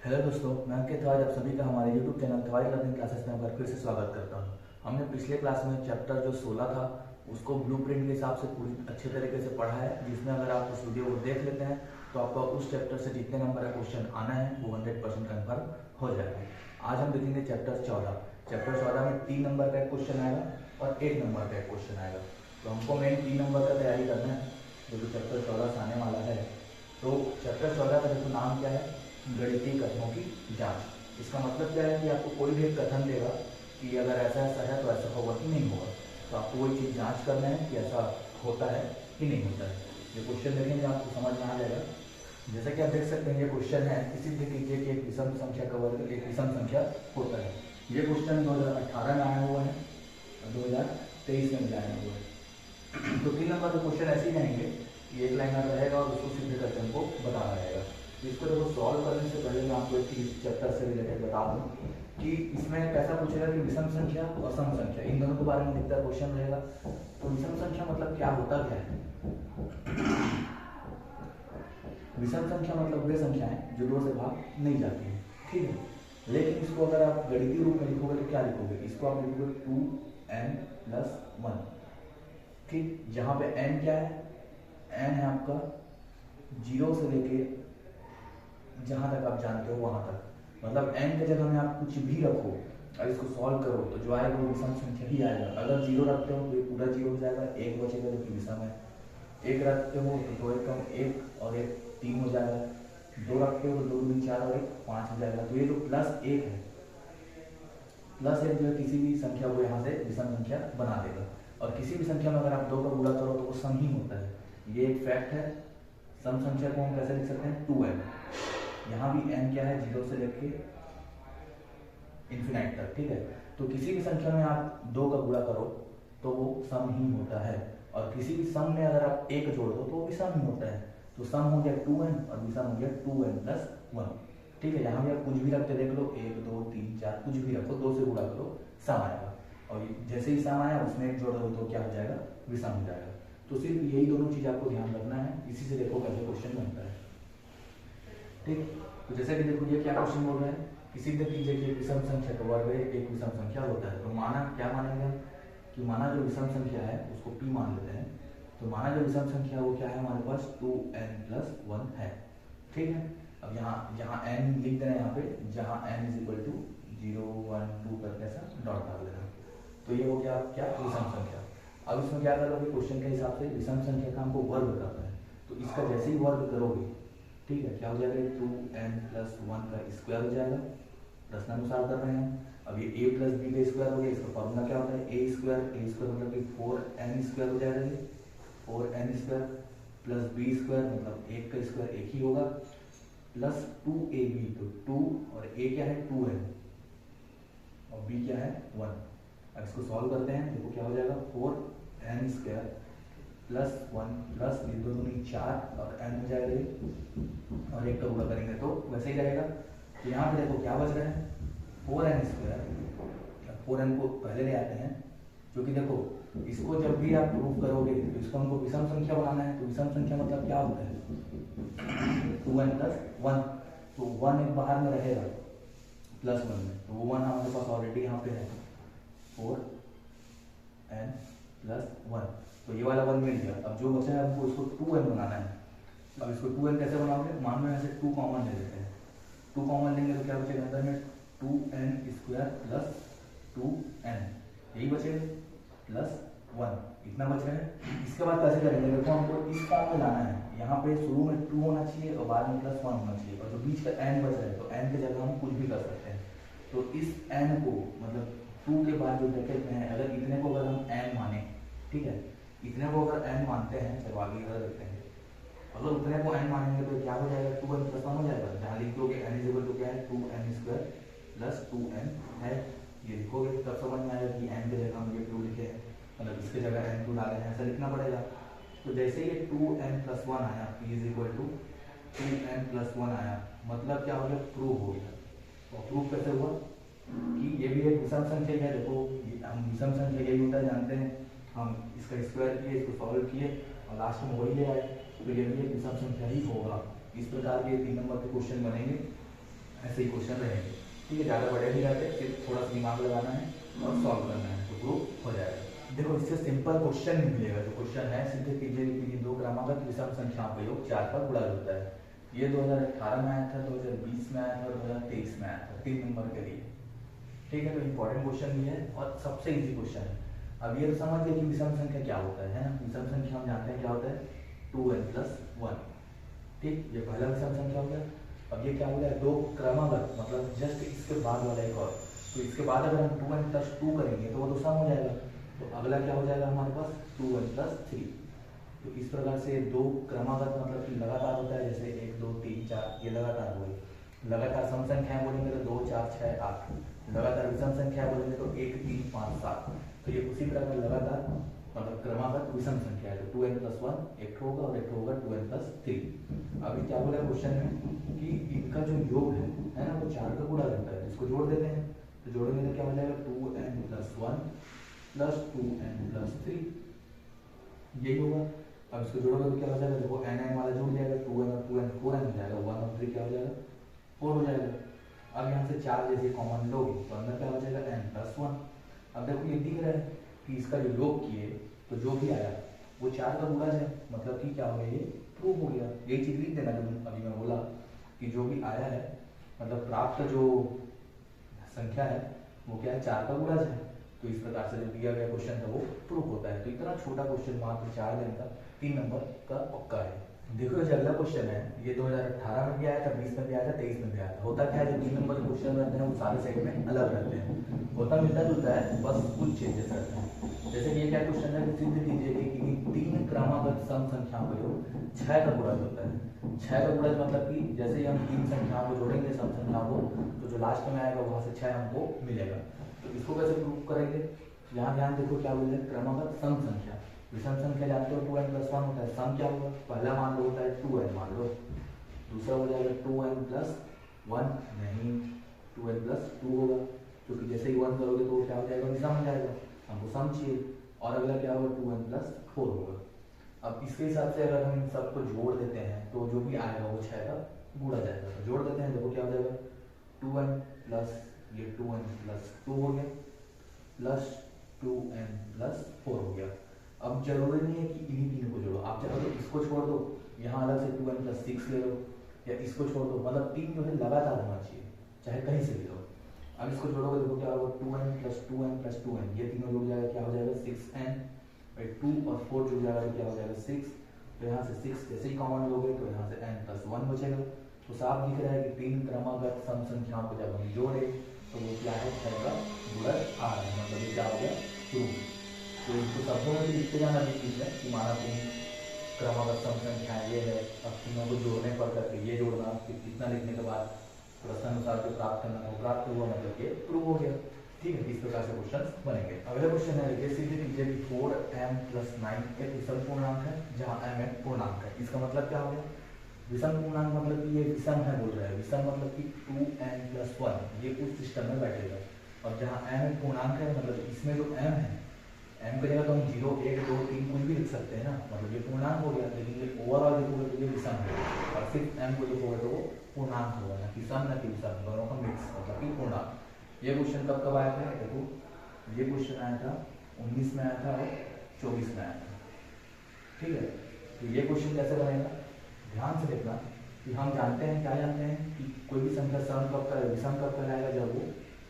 Hello दोस्तों, मैं अंकित आज आप सभी का हमारे YouTube चैनल थवाई लर्निंग क्लासेस में एक फिर से स्वागत करता हूं। हमने पिछले क्लास में चैप्टर जो 16 था उसको ब्लूप्रिंट के हिसाब से पूरी अच्छे तरीके से पढ़ा है, जिसमें अगर आप उस वीडियो को देख लेते हैं तो आपका उस चैप्टर से जितने नंबर का क्वेश्चन आना है वो 100% कन्फर्म हो जाएगा। आज हम देखेंगे चैप्टर 14। चैप्टर 14 में 3 नंबर का एक क्वेश्चन आएगा और 1 नंबर का एक क्वेश्चन आएगा। तो हमको मेन 3 नंबर का तैयारी करना है जो कि चैप्टर 14 से आने वाला है। तो चैप्टर 14 का देखो नाम क्या है, गणितीय कथनों की जांच। इसका मतलब क्या है कि आपको कोई भी एक कथन देगा कि अगर ऐसा ऐसा है तो ऐसा होगा कि नहीं होगा, तो आपको वही चीज़ जांच करना है कि ऐसा होता है कि नहीं होता है। ये क्वेश्चन देखेंगे आपको समझ में आ जाएगा। जैसा कि आप देख सकते हैं ये क्वेश्चन है, किसी भी कीजिए कि एक विषम संख्या का वर्ग एक विषम संख्या होता है। ये क्वेश्चन 2018 में आया हुआ है और 2023 में भी आया हुआ है। तो 3 नंबर के क्वेश्चन ऐसे ही रहेंगे कि एक लाइनर रहेगा और उसको सीधे करके हमको बताना रहेगा। इसको देखो सॉल्व करने से पहले मैं आपको एक चीज चैप्टर से रिलेटेड बता दूं कि इसमें कैसा पूछेगा कि विषम संख्या और सम संख्या इन दोनों के बारे में कितना क्वेश्चन रहेगा। तो विषम संख्या मतलब क्या होता क्या है? विषम संख्या मतलब वे संख्याएं जो 2 से भाग नहीं जाती है, ठीक है। लेकिन इसको अगर आप गणितीय रूप में लिखोगे तो क्या लिखोगे? इसको आप लिखोगे 2n+1, ठीक। जहां पे n क्या है? n है आपका 0 से लेके जहां तक आप जानते हो वहां तक, मतलब n की जगह में आप कुछ भी रखो और इसको सॉल्व करो तो जो आएगा वो विषम संख्या ही आएगा। अगर 0 रखते हो तो ये पूरा 0 हो जाएगा, 1 बचेगा जो कि विषम है। 1 रखते हो तो 2 1 कम 1 और 1 3 हो जाएगा। 2 रखते हो तो 2 2 4 और 1 5 हो जाएगा। तो ये जो +1 है, +1 जो है किसी भी संख्या को यहाँ से विषम संख्या बना देगा। और किसी भी संख्या में अगर आप 2 का गुणा करो तो वो सम ही होता है, ये एक फैक्ट है। सम संख्या को हम कैसे लिख सकते हैं? 2n। यहाँ भी n क्या है? 0 से लेके इन्फिनाइट तक, ठीक है। तो किसी भी संख्या में आप 2 का गुणा करो तो वो सम ही होता है, और किसी भी सम में अगर आप 1 जोड़ दो तो वो भी सम ही होता है। तो सम हो गया 2n और विषम हो गया 2n+1, ठीक है। यहाँ भी आप कुछ भी रखते देख लो, 1 2 3 4 कुछ भी रखो, 2 से गुणा करो, सम आएगा। और जैसे ही सम आया उसमें 1 जोड़ दो तो क्या हो जाएगा? विषम हो जाएगा। तो सिर्फ यही दोनों चीज आपको ध्यान रखना है, इसी से देखो कैसे क्वेश्चन बनता है, ठीक। तो जैसे कि देखो ये क्या क्वेश्चन बोल रहे हैं, किसी भी कीजिए कि विषम संख्या का वर्ग एक विषम संख्या होता है। तो माना क्या मानेंगे कि माना जो विषम संख्या है उसको p मान लेते हैं। तो माना जो विषम संख्या वो क्या है हमारे पास? 2n+1 है, ठीक है। अब यहाँ n लिख देना, यहाँ पे जहाँ n = 0 1 2 करके ऐसा डॉट डाल देना। तो ये हो गया क्या? विषम संख्या। अब इसमें क्या करोगे? क्वेश्चन के हिसाब से विषम संख्या का हमको वर्ग करना है, तो इसका जैसे ही वर्ग करोगे, ठीक है, क्या हो जाएगा? 2n+1 का स्क्वायर हो जाएगा, प्रश्नानुसार कर रहे हैं। अब ये a + b का स्क्वायर हो गया, इसका फॉर्मूला क्या होता है? a² मतलब कि 4n² हो जाएगा, ये 4n² + b² मतलब 1 का स्क्वायर 1 ही होगा, प्लस 2ab, तो 2 और a क्या है? 2n और b क्या है? 1। अब इसको सॉल्व करते हैं, देखो क्या हो जाएगा? 4n² +1 प्लस 2 दूनी 4 और n हो जाएगा ये, और 1 का गुणा करेंगे तो वैसे ही रहेगा। तो यहाँ पे देखो क्या बच रहा है? 4n²। 4n को पहले ले आते हैं, क्योंकि देखो इसको जब भी आप प्रूफ करोगे तो इसको हमको विषम संख्या बनाना है। तो विषम संख्या मतलब क्या होता है? 2n+1। तो 1 एक बाहर में रहेगा +1 में, तो वो 1 हमारे पास ऑलरेडी यहाँ पे है, 4n+1। तो ये वाला 1 मिल गया। अब जो बचा है हमको इसको 2n बनाना है। अब इसको 2n कैसे बनाओगे? मान लो यहाँ से 2 कॉमन ले लेते हैं। 2 कॉमन लेंगे तो क्या बचेगा अंदर में? 2n² + 2n, यही बचेगा, +1 इतना बच रहा है। इसके बाद कैसे करेंगे? देखो हमको इस फॉर्म में लाना है। यहाँ पे शुरू में 2 होना चाहिए और बाद में +1 होना चाहिए, और जो बीच का n बच रहा है तो n की जगह हम कुछ भी कर सकते हैं। तो इस n को मतलब 2 के बाद जो ब्रैकेट में है, अगर इतने को अगर हम n माने, ठीक है, इतने को अगर n मानते हैं, चलो आगे इधर देखते हैं। अगर उतने को n मानेंगे तो क्या हो जाएगा? 2n+1 हो जाएगा। जहाँ लिख दोगे n = क्या है? 2n² + 2n है, ये लिखोगे तब समझ में आएगा कि n की जगह हम ये 2 लिखे हैं, मतलब इसके जगह n2 डाले हैं, ऐसा लिखना पड़ेगा। तो जैसे ये 2n+1 आया, p = 2n+1 आया, मतलब क्या हो गया? प्रूव हो गया। और प्रूफ कैसे हुआ? कि ये भी एक विषम संख्या है। देखो हम विषम संख्या यही होता है जानते हैं, हम इसका स्क्वायर किए, इसको सॉल्व किए और लास्ट में वही ले आए, तो ये भी एक विषम संख्या ही होगा। इस प्रकार के 3 नंबर के क्वेश्चन बनेंगे। ऐसे ही क्वेश्चन रहेंगे। ठीक है, ज़्यादा बड़े नहीं रहते, सिर्फ थोड़ा सा दिमाग लगाना है और सॉल्व करना है तो प्रूफ हो जाएगा। देखो इससे सिंपल क्वेश्चन नहीं मिलेगा। जो क्वेश्चन है सीधे कीजिए कि दो क्रमागत विषम संख्याओं का योग 4 पर गुणा होता है। ये 2018 में आया था, 2020 में आया था और 2023 में आया था, 3 नंबर के लिए। ठीक है, तो इम्पोर्टेंट क्वेश्चन भी है और सबसे इजी क्वेश्चन है। अब ये तो समझ गए कि विषम संख्या क्या होता है ना। विषम संख्या हम जानते हैं क्या होता है, 2n+1। ठीक, ये पहला विषम संख्या हो गया। अब ये क्या हो गया, दो क्रमागत, मतलब जस्ट इसके बाद वाला एक और। तो इसके बाद अगर हम 2n+2 करेंगे तो वो तो सम हो जाएगा। तो अगला क्या हो जाएगा हमारे पास, 2n+3। तो इस प्रकार से दो क्रमागत मतलब कि लगातार होता है, जैसे 1 2 3 4 ये लगातार हुए। लगातार सम संख्याएं बोलेंगे तो 2 4 6 8। लगातार विषम संख्या बोलेंगे तो 1 3 5 7। तो ये उसी प्रकार लगातार मतलब क्रमागत विषम संख्या है। तो 2n+1 एक होगा और एक होगा 2n+3। अभी क्या बोला क्वेश्चन में कि इनका जो योग है ना, वो 4 का गुणा करता है। इसको जोड़ देते हैं, तो जोड़ेंगे तो क्या हो जाएगा, 2n+1 + 2n+3 यही होगा। अब इसको जोड़ोगे तो क्या हो जाएगा, देखो n वाला जुड़ जाएगा, 2n और 2n 4n हो जाएगा, 1 और 3 क्या हो जाएगा, 4 हो जाएगा। अब यहाँ से 4 जैसे कॉमन लोगे तो अंदर क्या हो जाएगा, n+1। अब देखो ये दिख रहा है कि इसका जो योग किए तो जो भी आया वो 4 का गुणज है, मतलब कि क्या हो गया, ये प्रूव हो गया। यही चीज लिख देना जो अभी मैं बोला कि जो भी आया है मतलब प्राप्त जो संख्या है वो क्या है, 4 का गुणज है। तो इस प्रकार से जो दिया गया क्वेश्चन था वो प्रूफ होता है। तो इतना छोटा क्वेश्चन मात्र 4 दिन का 3 नंबर का पक्का है। देखो जो अगला क्वेश्चन है ये 2018 में भी आया था, 20 में भी आया था, 23 में भी आया था। होता क्या है, जो 3 नंबर के क्वेश्चन रहते हैं वो सारे सेट में अलग रहते हैं, होता मिलता जुलता है, बस कुछ चेंजेस रहते हैं। जैसे ये क्या क्वेश्चन है, सिद्ध कीजिए कि 3 क्रमागत सम संख्याओं का योग 6 का गुणज होता है। 6 का गुणज मतलब कि जैसे ही हम 3 संख्याओं को जोड़ेंगे सम संख्याओं को, तो जो लास्ट में आएगा वहां से 6 हमको मिलेगा। तो इसको कैसे प्रूव करेंगे, यहाँ ध्यान देखो क्या बोल रहे, क्रमागत सम संख्या। विषम संख्या जानते हो 2n+1 होता है, सम क्या होगा, पहला मान लो होता है 2n मान लो, दूसरा हो जाएगा 2n+1 नहीं 2n+2 होगा, क्योंकि जैसे ही 1 करोगे तो क्या हो जाएगा, विषम हो जाएगा, हमको सम चाहिए। और अगला क्या होगा 2n+4 होगा। अब इसके हिसाब से अगर हम इन सबको जोड़ देते हैं तो जो भी आएगा वो 6 का गुणा जाएगा। तो जोड़ देते हैं, देखो क्या हो जाएगा, 2n प्लस ये 2n+2 हो गया प्लस 2n+4 हो गया। अब जरूरी नहीं है कि इन्हीं तीनों को जोड़ो, आप चाहो तो इसको छोड़ दो, यहाँ अलग से 2n+6 ले लो, या इसको छोड़ दो, मतलब 3 जो है लगातार होना चाहिए, चाहे कहीं से भी लो। अब इसको जोड़ोगे देखो क्या होगा, 2n+2n+2n ये तीनों जुड़ जाएगा, क्या हो जाएगा 6n, 2 और 4 जुड़ जाएगा तो क्या हो जाएगा 6। तो यहाँ से 6 जैसे ही कॉमन लोगे तो यहाँ से n+1 बचेगा। तो साफ दिख रहा है कि 3 क्रमागत सम संख्याओं को जब हम जोड़े तो वो क्या है, 6 का गुणज आ रहा है, मतलब ये क्या हो गया, प्रूफ। तो इसको शब्दों में भी लिखते जाना भी चीज़ है कि माना 3 क्रमागत सम संख्या ये है, अब तीनों को जोड़ने पर करके ये जोड़ना, फिर इतना लिखने के बाद प्रश्नानुसार जो प्राप्त करना वो प्राप्त हुआ, मतलब ये प्रूव हो गया। ठीक है, इस प्रकार से क्वेश्चन बनेंगे। अगला क्वेश्चन है जैसे कि 4m+9 एक विषम पूर्णांक है जहाँ m एक पूर्णांक है। इसका मतलब क्या हो गया, विषम पूर्णांक मतलब कि ये विषम है बोल रहा है, विषम मतलब कि 2n+1 ये उस सिस्टम में बैठेगा, और जहाँ m एक पूर्णांक है मतलब इसमें जो m है, m की जगह तो हम 0 1 2 3 कुछ भी लिख सकते हैं ना, मतलब ये पूर्णांक हो गया। लेकिन ये ओवरऑल देखोगे तो ये विषम है, और सिर्फ m को देखोगे तो वो पूर्णांक होगा, ना कि सम ना कि विषम, दोनों का मिक्स मतलब कि पूर्णांक। ये क्वेश्चन कब कब आया था, देखो ये क्वेश्चन आया था 19 में आया था और 24 में आया था। ठीक है, तो ये क्वेश्चन कैसे बनेगा, ध्यान से देखना कि हम जानते हैं, क्या जानते हैं कि कोई भी संख्या सम कब का विषम कब कहलाएगा, जब वो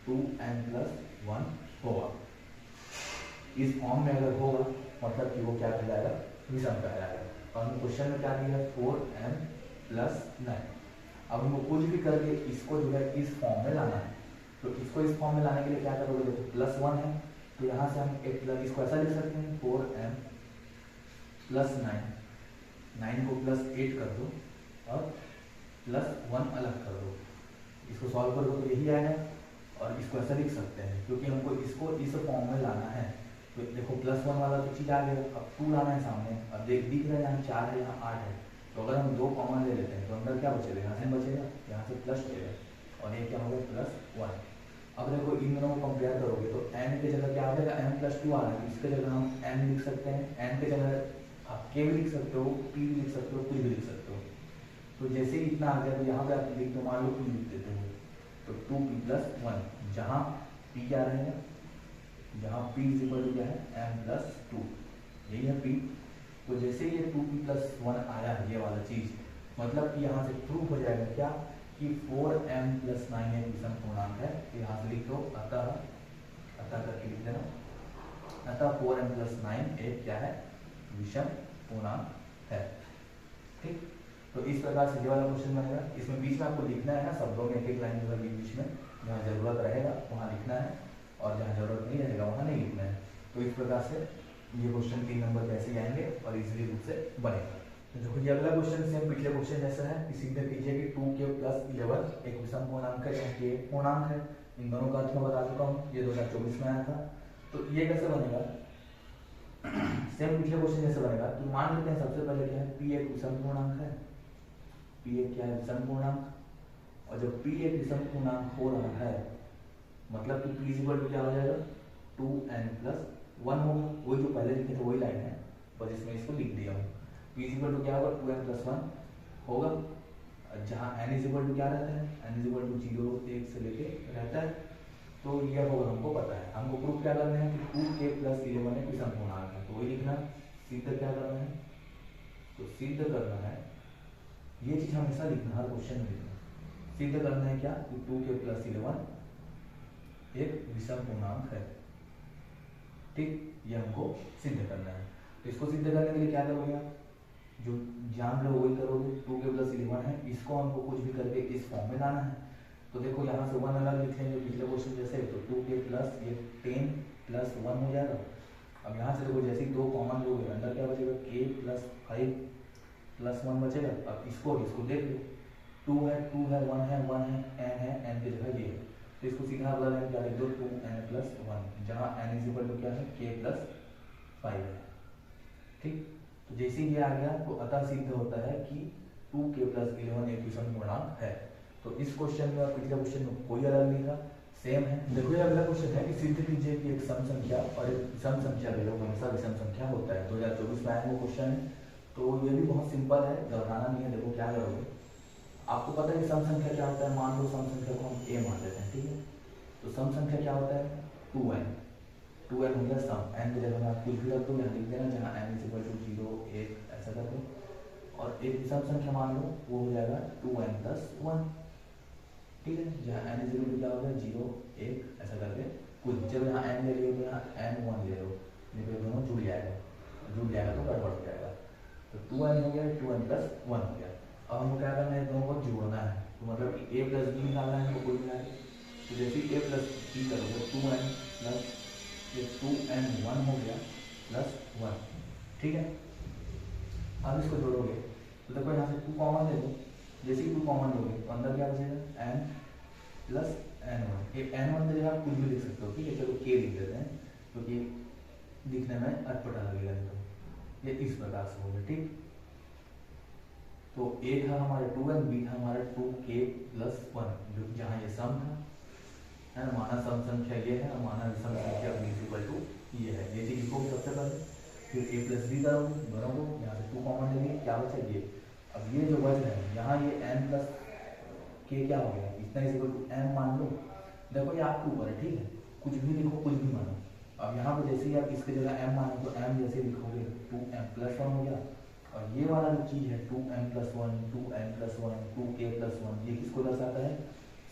2n+1 होगा। इस फॉर्म में अगर होगा मतलब कि वो क्या कहलाएगा, विषम कहलाएगा। और हम क्वेश्चन में क्या दिया है, 4m+9। अब हमको कुछ भी करके इसको जो है इस फॉर्म में लाना है, तो इसको इस फॉर्म में लाने के लिए क्या करोगे, देखो +1 है तो यहाँ से हम एक इसको ऐसा लिख सकते हैं 4m+9, 9 को +8 कर दो और +1 अलग कर दो, इसको सॉल्व कर दो तो यही आएगा। और इसको ऐसा लिख सकते हैं क्योंकि हमको इसको इस फॉर्म में लाना है। तो देखो +1 वाला तो चीज़ आ गया, अब 2 लाना है सामने, अब दिख रहा है यहाँ 4 है यहाँ 8 है, तो अगर हम 2 कॉमन ले लेते हैं तो अंदर क्या बचेगा, यहाँ से बचेगा, यहाँ से प्लस बचेगा, और ये क्या होगा +1। अब देखो इन दोनों को कंपेयर करोगे तो n की जगह क्या आ जाएगा, m+2 आ रहा है, इसके जगह हम n लिख सकते हैं, n की जगह आप k भी लिख सकते हो, p भी लिख सकते हो, कुछ भी लिख सकते हो। तो जैसे ही इतना आ गया तो यहाँ पे आप लिख दो, मान लो कुछ लिख देते हो, तो 2p+1, जहाँ p क्या रहेगा, जहाँ p इज इक्वल टू क्या है m+2, यही है p। तो जैसे ये 2p+1 आया है, ये वाला चीज, मतलब कि यहाँ से प्रूफ हो जाएगा क्या कि 4m+9 एक विषम पूर्णांक है। तो यहाँ से लिख दो अतः करके लिख देना, अतः 4m+9 एक क्या है, विषम पूर्णांक है। ठीक, तो इस प्रकार से ये वाला क्वेश्चन बनेगा। इसमें बीच में आपको लिखना है ना शब्दों में, एक एक लाइन होगा बीच में, जहाँ जरूरत रहेगा वहाँ लिखना है और जहाँ जरूरत नहीं रहेगा वहाँ नहीं लिखना है। तो इस प्रकार से ये क्वेश्चन 3 नंबर कैसे आएंगे और इजीली रूप से बनेगा। तो देखो ये अगला क्वेश्चन सेम पिछले क्वेश्चन जैसा है कि सीधे कीजिए कि 2k+11 एक विषम पूर्णांक है, यहाँ के पूर्णांक है। इन दोनों का अर्थ मैं बता चुका हूँ, ये 2024 में आया था। तो ये कैसे बनेगा, सेम पिछले क्वेश्चन जैसे बनेगा कि मान लेते हैं सबसे पहले क्या है, p एक विषम पूर्णांक है, p एक क्या है, विषम पूर्णांक। और जब p एक विषम पूर्णांक हो रहा है मतलब कि p इक्वल टू क्या हो जाएगा, 2n+1 होगा। वही जो पहले लिखे थे वही लाइन है, बस इसमें इसको लिख दिया हूँ। p इक्वल टू क्या होगा, 2n+1 होगा, जहाँ n इक्वल टू क्या रहता है, n इक्वल टू 0 1 से लेके रहता है। तो यह होगा, हमको पता है। हमको प्रूफ क्या करना है कि 2k+11 एक विषम पूर्णांक है, तो वही लिखना। सिद्ध क्या करना है, तो सिद्ध करना है, ये चीज हमेशा लिखना, हर क्वेश्चन में लिखना। सिद्ध करना है क्या कि 2k+11 एक विषम पूर्णांक है। ठीक, ये हमको सिद्ध करना है। तो इसको सिद्ध करने के लिए क्या करोगे आप, जो जान लो वही करोगे। 2k+11 है, इसको हमको कुछ भी करके इस फॉर्म में लाना है। तो देखो यहाँ से 1 अलग लिख लेंगे पिछले क्वेश्चन जैसे, तो 2k+10+1 हो जाएगा। अब यहाँ से देखो जैसे ही 2 कॉमन लोगे, अंदर क्या बचेगा, k+5+1 बचेगा। अब इसको देख लो, 2 है 1 है n है, n की जगह ये है। तो इसको सीधा अगला लाइन क्या लिख दो, 2n+1, जहाँ n इज इक्वल टू क्या है, k+5 है। ठीक, तो जैसे ये आ गया तो अतः सिद्ध होता है कि 2k+11 एक विषम पूर्णांक है। तो इस क्वेश्चन में और पिछले क्वेश्चन में कोई अलग नहीं था, सेम है। देखो ये अगला क्वेश्चन है कि सिद्ध कीजिए कि एक सम संख्या और एक विषम संख्या के लोग हमेशा विषम संख्या होता है। 2024 में आया वो क्वेश्चन है, तो ये भी बहुत सिंपल है, घबराना नहीं है। देखो क्या करोगे, आपको पता है कि सम संख्या क्या होता है। मान लो सम संख्या को हम a मान लेते हैं, ठीक है। तो सम संख्या क्या होता है, 2n हो गया सम, n की जगह आप कुछ भी रख दो, यहाँ लिख देना, जहाँ n इज इक्वल टू 0 1 ऐसा कर दो। और एक विषम संख्या मान लो, वो हो जाएगा 2n+1, ठीक है, जहाँ n इज इक्वल टू क्या हो गया, 0 1 ऐसा करके कुछ। जब यहाँ n ले लियो तो यहाँ n1 ले लो, ये दोनों जुड़ जाएगा तो गड़बड़ हो जाएगा। तो 2n हो गया, 2n+1 हो गया। अब हमको क्या करना है, दोनों को जोड़ना है। तो मतलब a + b निकालना है हमको, कुल मिला के। तो जैसे a + b करोगे, 2n हो गया +1, ठीक है। अब इसको जोड़ोगे तो देखो यहाँ से 2 कॉमन ले लो, जैसे ही 2 कॉमन लोगे तो अंदर क्या बचेगा, n + n1। ये n1 की जगह आप कुछ भी लिख सकते हो, ठीक है। चलो k लिख देते हैं क्योंकि दिखने में अटपटा लगेगा। तो ये इस प्रकार से हो गया, ठीक। तो a था हमारा 2n, b था हमारा 2k+1, जो जहाँ ये सम था, है ना। माना सम संख्या ये है और माना विषम संख्या b इक्वल टू ये है। ये चीज लिखोगे सबसे पहले, फिर a + b करोगे दोनों को, यहाँ से 2 कॉमन लेंगे, क्या बचा ये। अब ये जो बच रहा है यहाँ, ये n + k क्या हो गया, इतना इज इक्वल टू m मान लो। देखो ये आपके ऊपर है, ठीक है, कुछ भी लिखो, कुछ भी मानो। अब यहाँ पे जैसे ही आप इसके जगह m मानो तो m जैसे लिखोगे 2m+1 हो गया। और ये वाला जो चीज है 2m+1, 2n+1, 2k+1, ये किसको दर्शाता है,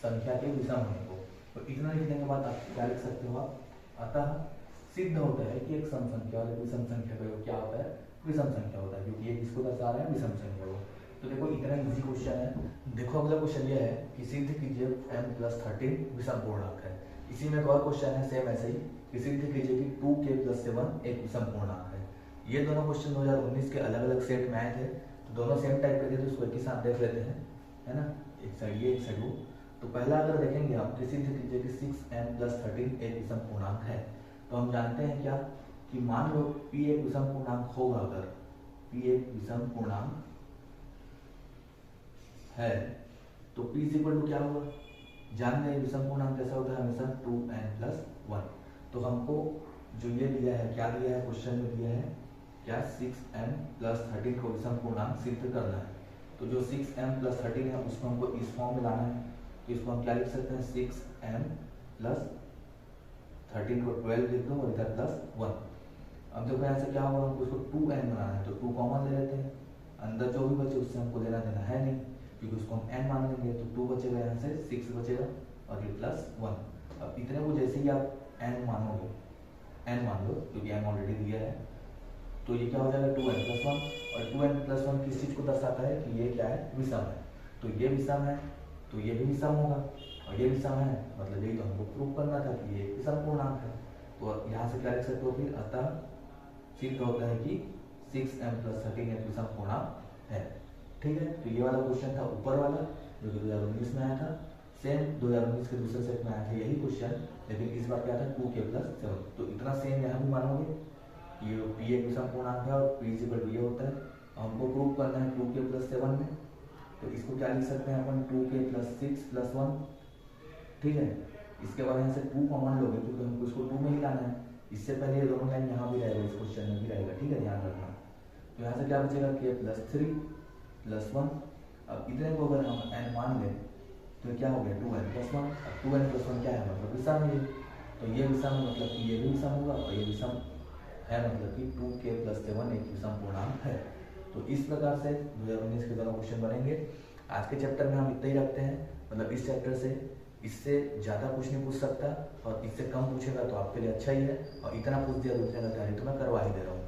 संख्या के विषम होने को। तो इतना लिखने के बाद आप क्या लिख सकते हो आप, अतः सिद्ध होता है कि एक सम संख्या और एक विषम संख्या का योग क्या होता है, विषम संख्या होता है, क्योंकि ये किसको दर्शा रहे हैं, विषम संख्या को। तो देखो इतना इजी क्वेश्चन है। देखो अगला क्वेश्चन ये है कि सिद्ध कीजिए m+13 विषम पूर्णांक है। इसी में एक और क्वेश्चन है सेम ऐसे ही कि सिद्ध कीजिए कि 2k+7 एक विषम पूर्णांक है। ये दोनों क्वेश्चन 2019 के अलग अलग सेट में आए थे, तो दोनों सेम टाइप के थे, तो इसको एक ही साथ देख लेते हैं, है ना। एक साइड ये, एक साइड वो। तो पहला अगर देखेंगे हम कि सिद्ध कीजिए कि 6m+13 एक विषम पूर्णांक है, तो हम जानते हैं क्या कि मान लो p एक विषम पूर्णांक होगा, अगर p एक विषम पूर्णांक है तो p इक्वल टू क्या होगा, जान रहे विषम पूर्णांक कैसा होता है, हमेशा 2n+1। तो हमको जो ये दिया है, क्या दिया है क्वेश्चन में दिया है क्या, 6m+13 को विषम पूर्णांक सिद्ध करना है। तो जो 6m+13 है उसको हमको इस फॉर्म में लाना है। तो इसको हम क्या लिख सकते हैं 6m प्लस 13 को 12 लिख दो और इधर प्लस 1। अब देखो यहाँ से क्या होगा, हमको इसको 2n बनाना है तो 2 कॉमन ले लेते हैं, अंदर जो भी बचे उससे हमको लेना देना है नहीं क्योंकि उसको हम n मान लेंगे, तो 2 बचेगा, यहाँ से 6 बचेगा और ये प्लस 1। अब इतने को जैसे ही आप n मानोगे, n मान लो क्योंकि m ऑलरेडी दिया है, तो ये क्या हो जाएगा 2n प्लस 1। और 2n प्लस 1 किस चीज़ को दर्शाता है कि ये क्या है, विषम है। तो ये विषम है तो ये भी विषम होगा, और ये विषम है मतलब यही तो हमको प्रूव करना था कि ये विषम पूर्णांक है। तो यहाँ से क्या लिख सकते हो फिर, अतः सिद्ध होता है कि 6m प्लस 13 एक विषम पूर्णांक है। ठीक है, तो ये वाला क्वेश्चन था ऊपर वाला जो कि 2019 में आया था। सेम 2019 के दूसरे सेट में आया था यही क्वेश्चन, लेकिन इस बार क्या था 2k प्लस 7। तो इतना सेम यहाँ भी मानोगे, ये p एक विषम पूर्णांक है और p इक्वल ये होता है, हमको प्रूव करना है 2k प्लस 7 में। तो इसको क्या लिख सकते हैं अपन 2k प्लस 6 प्लस 1। ठीक है, इसके बाद यहाँ से 2 कॉमन लोगे क्योंकि हमको इसको 2 में ही लाना है। इससे पहले ये दोनों लाइन यहाँ भी रहेगा, इस क्वेश्चन में भी रहेगा। ठीक है, ध्यान रखना। तो यहाँ से क्या बचेगा k प्लस 3 प्लस 1। अब इतने को अगर हम n मान लें तो क्या हो गया 2n प्लस 1। अब 2n प्लस 1 क्या है, मतलब विषम है। तो ये विषम है मतलब कि ये भी विषम होगा, और ये विषम है मतलब कि 2k प्लस 7 एक विषम पूर्णांक है। तो इस प्रकार से 2019 के दोनों क्वेश्चन बनेंगे। आज के चैप्टर में हम इतना ही रखते हैं, मतलब इस चैप्टर से इससे ज़्यादा कुछ नहीं पूछ सकता, और इससे कम पूछेगा तो आपके लिए अच्छा ही है, और इतना पूछ दिया दूसरे का तैयारी तो मैं करवा ही दे रहा हूँ।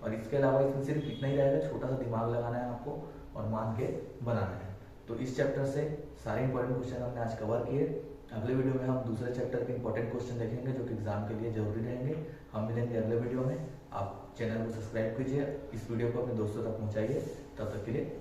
और इसके अलावा इसमें सिर्फ इतना ही रहेगा, छोटा सा दिमाग लगाना है आपको और मान के बनाना है। तो इस चैप्टर से सारे इंपॉर्टेंट क्वेश्चन हमने आज कवर किए। अगले वीडियो में हम दूसरे चैप्टर के इंपॉर्टेंट क्वेश्चन देखेंगे जो कि एग्जाम के लिए जरूरी रहेंगे। हम मिलेंगे अगले वीडियो में। आप चैनल को सब्सक्राइब कीजिए, इस वीडियो को अपने दोस्तों तक पहुंचाइए। तब तक के लिए